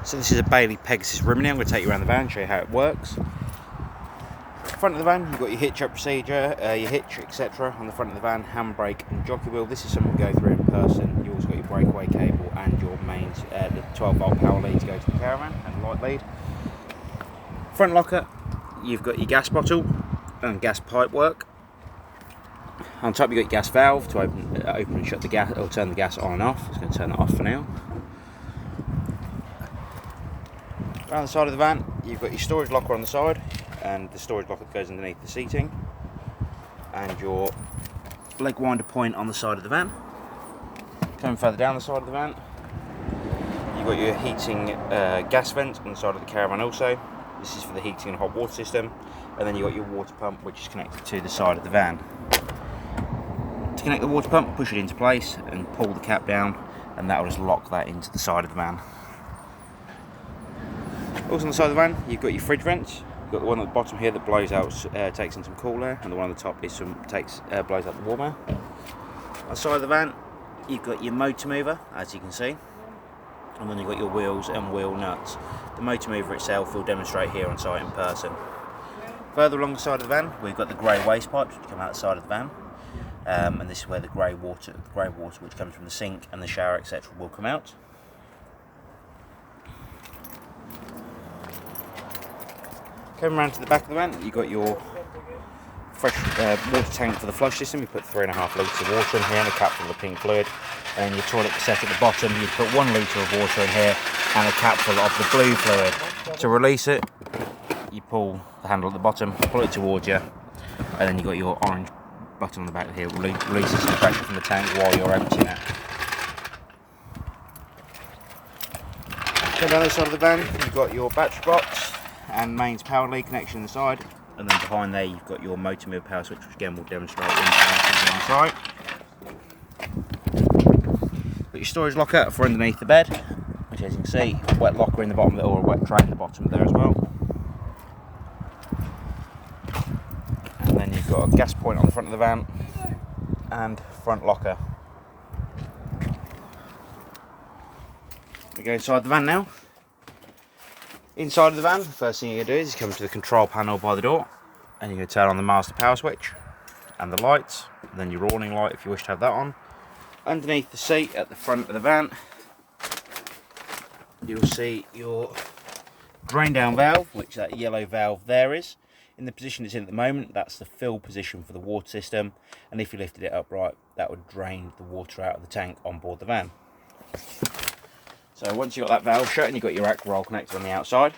So this is a Bailey Pegasus Rimini. I'm going to take you around the van and show you how it works. Front of the van, you've got your hitch up procedure, your hitch, etc. On the front of the van, handbrake and jockey wheel. This is something we'll go through in person. You've also got your breakaway cable and your mains, the 12 volt power lead to go to the caravan and light lead. Front locker, you've got your gas bottle and gas pipe work. On top you've got your gas valve to open and shut the gas, or turn the gas on and off. It's going to turn that off for now. Around the side of the van, you've got your storage locker on the side, and the storage locker goes underneath the seating, and your leg winder point on the side of the van. Coming further down the side of the van, you've got your heating gas vent on the side of the caravan also. This is for the heating and hot water system, and then you've got your water pump which is connected to the side of the van. To connect the water pump, push it into place and pull the cap down, and that will just lock that into the side of the van. Also on the side of the van, you've got your fridge vents. You've got the one at the bottom here that blows out, takes in some cool air, and the one on the top is blows out the warm air. On the side of the van, you've got your motor mover, as you can see, and then you've got your wheels and wheel nuts. The motor mover itself we'll demonstrate here on site in person. Further along the side of the van, we've got the grey waste pipes which come out the side of the van, and this is where the grey water which comes from the sink and the shower, etc., will come out. Coming around to the back of the van, you've got your fresh water tank for the flush system. You put 3.5 litres of water in here and a cap full of pink fluid. And your toilet cassette at the bottom, you put 1 litre of water in here and a cap full of the blue fluid. To release it, you pull the handle at the bottom, pull it towards you, and then you've got your orange button on the back here, releases some pressure from the tank while you're emptying it. Come down this side of the van, you've got your battery box and mains power lead connection on the side, and then behind there you've got your motor move power switch, which again we'll demonstrate on site. Got your storage locker for underneath the bed, which as you can see, a wet locker in the bottom, or a wet tray in the bottom there as well. And then you've got a gas point on the front of the van and front locker. We go inside the van now. Inside of the van, the first thing you're going to do is come to the control panel by the door, and you're going to turn on the master power switch and the lights, and then your awning light if you wish to have that on. Underneath the seat at the front of the van, you'll see your drain down valve, which that yellow valve there is. In the position it's in at the moment, that's the fill position for the water system, and if you lifted it upright, that would drain the water out of the tank on board the van. So once you've got that valve shut and you've got your aqua roll connected on the outside,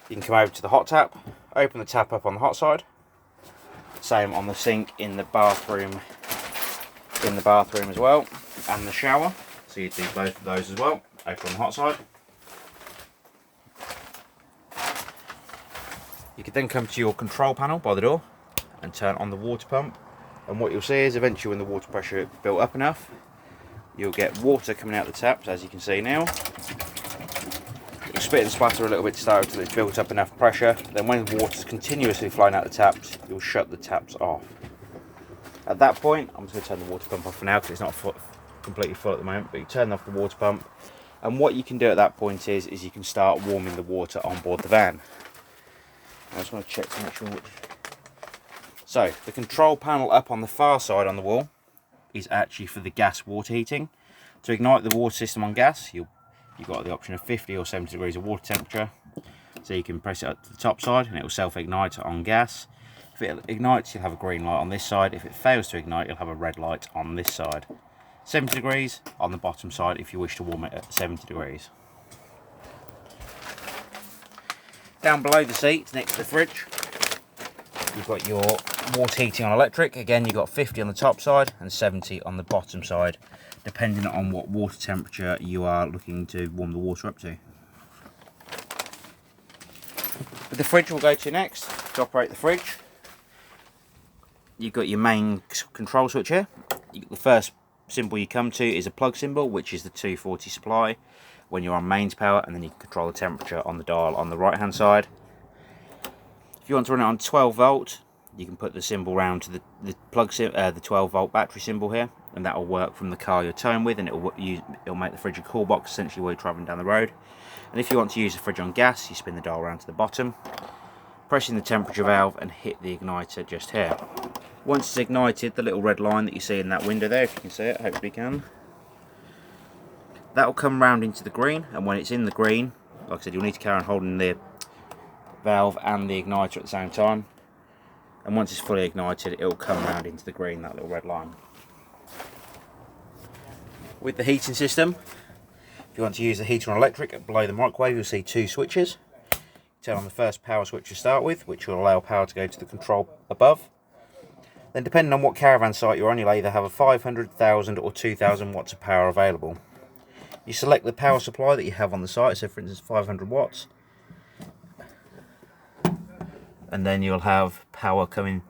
you can come over to the hot tap, open the tap up on the hot side, same on the sink in the bathroom as well, and the shower. So you do both of those as well, open on the hot side. You can then come to your control panel by the door and turn on the water pump, and what you'll see is eventually when the water pressure built up enough, you'll get water coming out the taps, as you can see now. You'll spit and splatter a little bit to start until it's built up enough pressure. Then when the water's continuously flowing out the taps, you'll shut the taps off. At that point, I'm just going to turn the water pump off for now because it's not completely full at the moment, but you turn off the water pump, and what you can do at that point is you can start warming the water on board the van. I just want to check to make sure which... So, the control panel up on the far side on the wall is actually for the gas water heating. To ignite the water system on gas, you've got the option of 50 or 70 degrees of water temperature. So you can press it up to the top side and it will self-ignite on gas. If it ignites, you'll have a green light on this side. If it fails to ignite, you'll have a red light on this side. 70 degrees on the bottom side if you wish to warm it at 70 degrees. Down below the seat, next to the fridge, you've got your water heating on electric. Again, you've got 50 on the top side and 70 on the bottom side, depending on what water temperature you are looking to warm the water up to. But the fridge we'll go to next. To operate the fridge, you've got your main control switch here. The first symbol you come to is a plug symbol, which is the 240 supply when you're on mains power, and then you can control the temperature on the dial on the right hand side. If you want to run it on 12 volt, you can put the symbol round to the plug, the 12 volt battery symbol here, and that will work from the car you're towing with, and it'll make the fridge a cool box essentially while you're travelling down the road. And if you want to use the fridge on gas, you spin the dial around to the bottom, pressing the temperature valve and hit the igniter just here. Once it's ignited, the little red line that you see in that window there, if you can see it, hopefully you can, that will come round into the green, and when it's in the green, like I said, you'll need to carry on holding the valve and the igniter at the same time, and once it's fully ignited it will come round into the green, that little red line. With the heating system, if you want to use the heater on electric, below the microwave you'll see two switches. Turn on the first power switch to start with, which will allow power to go to the control above. Then depending on what caravan site you're on, you'll either have a 500, 1000 or 2000 watts of power available. You select the power supply that you have on the site, so for instance 500 watts, and then you'll have power coming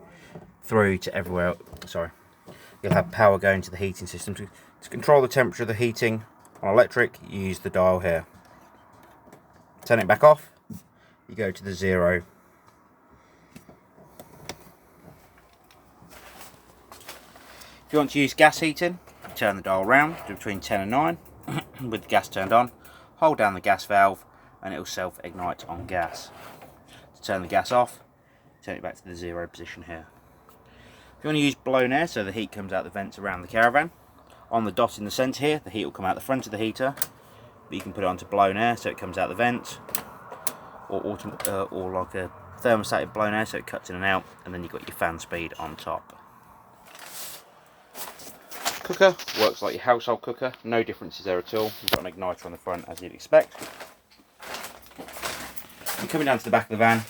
through to everywhere. You'll have power going to the heating system. To control the temperature of the heating on electric, you use the dial here. Turn it back off, you go to the 0. If you want to use gas heating, turn the dial round to between 10 and 9 with the gas turned on, hold down the gas valve and it will self-ignite on gas. To turn the gas off, turn it back to the 0 position here. If you want to use blown air, so the heat comes out the vents around the caravan, on the dot in the centre here, the heat will come out the front of the heater, but you can put it onto blown air so it comes out the vent, or like a thermostatic blown air so it cuts in and out, and then you've got your fan speed on top. Cooker works like your household cooker, no differences there at all. You've got an igniter on the front as you'd expect. You're coming down to the back of the van,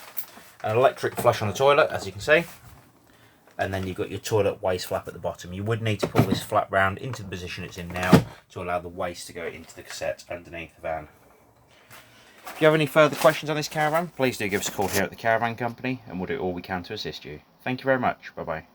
an electric flush on the toilet as you can see, and then you've got your toilet waste flap at the bottom. You would need to pull this flap round into the position it's in now to allow the waste to go into the cassette underneath the van. If you have any further questions on this caravan, please do give us a call here at the Caravan Company and we'll do all we can to assist you. Thank you very much. Bye bye.